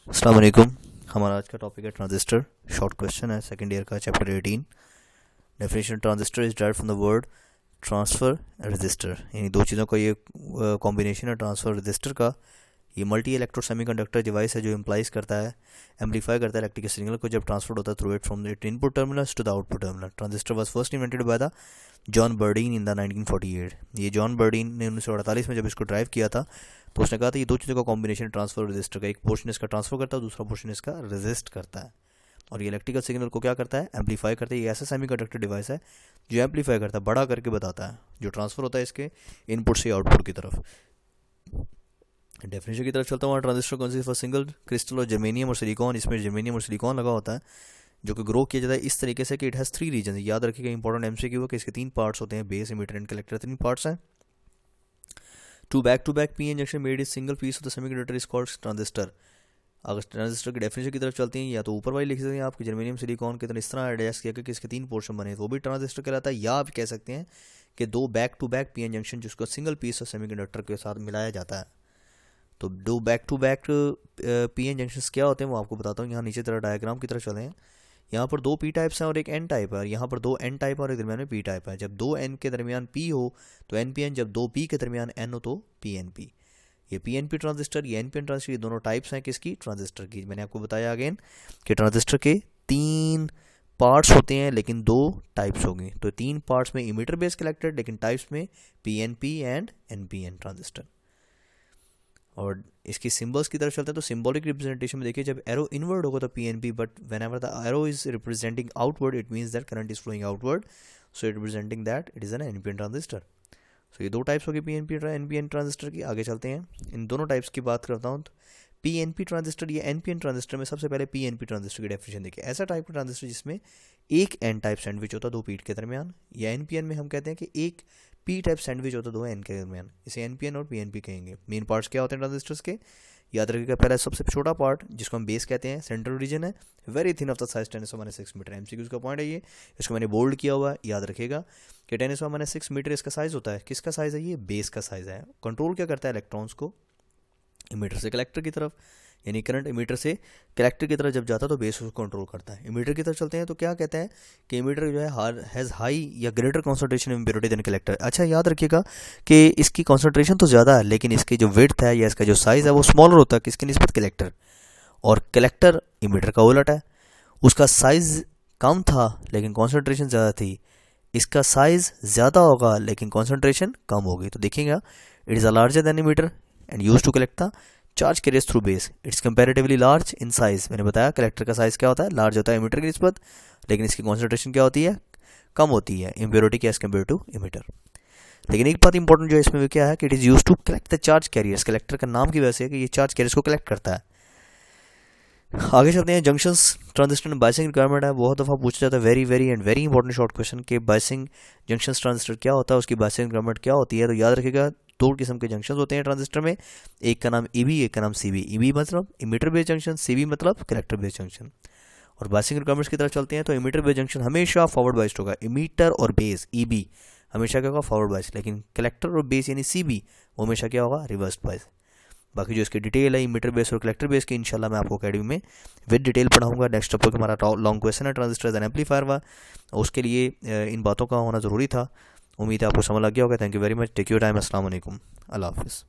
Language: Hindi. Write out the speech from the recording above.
अस्सलाम वालेकुम। हमारा आज का टॉपिक है ट्रांजिस्टर। शॉर्ट क्वेश्चन है सेकंड ईयर का, chapter 18। Definition transistor is direct from the word transfer register, यानी दो चीज़ों का ये कॉम्बिनेशन है ट्रांसफ़र रजिस्टर का। ये मल्टी इलेक्ट्रो सेमीकंडक्टर डिवाइस है जो एम्प्लाइज करता है, एम्पलीफाई करता है इलेक्ट्रिकल सिग्नल को जब ट्रांसफर होता है through it from the input terminals to the output terminal. Transistor was first invented by the John Bardeen in the 1948। ये जॉन बर्डीन ने 1948 में जब इसको ड्राइव किया था तो उसने कहा था ये दो चीज़ों का कॉम्बिनेशन ट्रांसफर रजिस्टर का, एक पोर्शन इसका ट्रांसफर करता है, दूसरा पोर्शन इसका रेजिस्ट करता है। और ये इलेक्ट्रिकल सिग्नल को क्या करता है, एम्पलीफाई करता है। ये ऐसा सेमीकंडक्टर डिवाइस है जो एम्पलीफाई करता है, बड़ा करके बताता है जो ट्रांसफर होता है इसके इनपुट से आउटपुट की तरफ। डेफिनेशन की तरफ चलता हूँ। Transistor consist of single crystal और जर्मेनियम और सिलिकॉन। इसमें जर्मेनियम और सिलिकॉन लगा होता है जो कि ग्रो किया जाता है इस तरीके से कि इट हैज़ 3 रीजन। याद रखिएगा, इंपॉर्टेंट एमसीक्यू है कि इसके 3 पार्ट्स होते हैं, base, emitter and collector. 3 parts हैं। Two back P N junction made is single piece of the semiconductor is called transistor. अगर ट्रांजिस्टर की डेफिनेशन की तरफ चलते हैं, या तो ऊपर वाली लिख सकते हैं आपके जर्मेनियम सिलिकॉन की तरह इस तरह एडजस्ट किया कि इसके 3 पोर्शन बने तो वो भी ट्रांजिस्टर कहलाता है। या आप कह सकते हैं कि 2 back to back P N junction जिसको सिंगल पीस ऑफ सेमीकंडक्टर के साथ मिलाया जाता है। तो 2 back to back P N junctions क्या होते हैं वो आपको बताता हूँ। यहाँ नीचे तरह डायग्राम की तरफ चले हैं। यहाँ पर 2 पी टाइप्स हैं और एक एन टाइप है। यहाँ पर 2 एन टाइप और एक दरमियान में पी टाइप है। जब 2 एन के दरमियान पी हो तो एन पी एन, जब 2 पी के दरमियान एन हो तो पी एन पी। ये पी एन पी ट्रांजिस्टर, ये एन पी एन ट्रांजिस्टर, ये दोनों टाइप्स हैं किसकी, ट्रांजिस्टर की। मैंने आपको बताया अगेन कि ट्रांजिस्टर के 3 पार्ट्स होते हैं लेकिन 2 टाइप्स होंगी। तो 3 पार्ट्स में इमीटर बेस कलेक्टेड, लेकिन टाइप्स में P N P and N P N transistor. और इसकी सिंबल्स की तरफ चलते हैं तो सिंबॉलिक रिप्रेजेंटेशन में देखिए, जब एरो इनवर्ड होगा तो PNP, but whenever the arrow is representing outward it means that current is flowing outward, so it representing that it is an NPN transistor. So ये 2 टाइप्स होगी पीएनपी एनपीएन ट्रांजिस्टर की। आगे चलते हैं, इन दोनों टाइप्स की बात करता हूँ। तो पीएनपी ट्रांजिस्टर या एनपीएन ट्रांजिस्टर में सबसे पहले पीएनपी ट्रांजिस्टर की डेफिनेशन देखिए। ऐसा टाइप का ट्रांजिस्टर जिसमें एक एन टाइप सैंडविच होता है 2 पीट के दरमियान, या एनपीएन में हम कहते हैं कि एक पी टाइप सैंडविच होता है 2 एन के दरमियान, इसे एनपीएन और पीएनपी कहेंगे। मेन पार्ट्स क्या होते हैं ट्रांजिस्टर्स के, याद रखिएगा। पहला सबसे छोटा पार्ट जिसको हम बेस कहते हैं, सेंट्रल रीजन है, very thin of the size 10⁻⁶ metre. MCQs का पॉइंट है ये, इसको मैंने बोल्ड किया हुआ है, याद रखिएगा कि 10⁻⁶ मीटर इसका साइज होता है। किसका साइज है ये, बेस का साइज है। कंट्रोल क्या करता है, इलेक्ट्रॉन्स को इमीटर से कलेक्टर की तरफ, यानी करंट इमीटर से कलेक्टर की तरफ जब जाता है तो बेस उसको कंट्रोल करता है। इमीटर की तरफ चलते हैं तो क्या कहते हैं कि इमीटर जो है हैज़ हाई या greater concentration of impurity than collector. अच्छा, याद रखिएगा कि इसकी कॉन्सेंट्रेशन तो ज़्यादा है लेकिन इसकी जो विड्थ है या इसका जो साइज़ है वो स्मॉलर होता है किसकी निस्बत, कलेक्टर। और कलेक्टर इमीटर का उलट है, उसका साइज़ कम था लेकिन कॉन्सेंट्रेशन ज़्यादा थी। इसका साइज़ ज़्यादा होगा लेकिन कॉन्सेंट्रेशन कम होगी। तो देखिएगा, it is a larger than emitter and use to collect the charge carriers through base. It's comparatively large in size. मैंने बताया कलेक्टर का साइज क्या होता है, लार्ज होता है इमीटर की निस्बत, लेकिन इसकी कॉन्सेंट्रेशन क्या होती है, कम होती है इम्प्योरिटी के एज कम्पेयर टू इमीटर। लेकिन एक बात इंपॉर्टेंट जो इसमें क्या है कि it is use to collect the charge carriers. Collector का नाम की वजह से है कि ये चार्ज कैरियर्स को कलेक्ट करता है। आगे चलते हैं, जंक्शंस ट्रांजिस्टर में बायसिंग रिक्वायरमेंट है। बहुत दफ़ा पूछा जाता है, वेरी इंपॉर्टेंट शॉर्ट क्वेश्चन, कि बायसिंग जंक्शंस ट्रांजिस्टर क्या होता है, उसकी बायसिंग रिक्वायरमेंट क्या होती है। तो याद रखिएगा 2 किस्म के जंक्शन होते हैं ट्रांजिस्टर में, एक का नाम ईबी, एक का नाम सीबी। ईबी मतलब इमीटर बेस्ड जंक्शन, सीबी मतलब कलेक्टर बेस्ड जंक्शन। और बायसिंग रिक्वायरमेंट्स की तरफ चलते हैं तो इमीटर बेस्ड जंक्शन हमेशा फॉरवर्ड बाइस्ड होगा। इमीटर और बेस ईबी हमेशा क्या होगा, फॉरवर्ड बाइस्ड, लेकिन कलेक्टर और बेस यानी सीबी वो हमेशा क्या होगा, रिवर्स बाइस्ड। बाकी जो इसकी डिटेल है इमीटर बेस और कलेक्टर बेस की, इंशाल्लाह मैं आपको अकेडमी में विद डिटेल पढ़ाऊंगा। नेक्स्ट टॉपिक हमारा लॉन्ग क्वेश्चन है ट्रांजिस्टर एज एन एम्पलीफायर वा, उसके लिए इन बातों का होना ज़रूरी था। उम्मीद है आपको समझ लग गया होगा। Thank you very much, take your time. अस्सलाम वालेकुम, अल्लाह हाफिज़।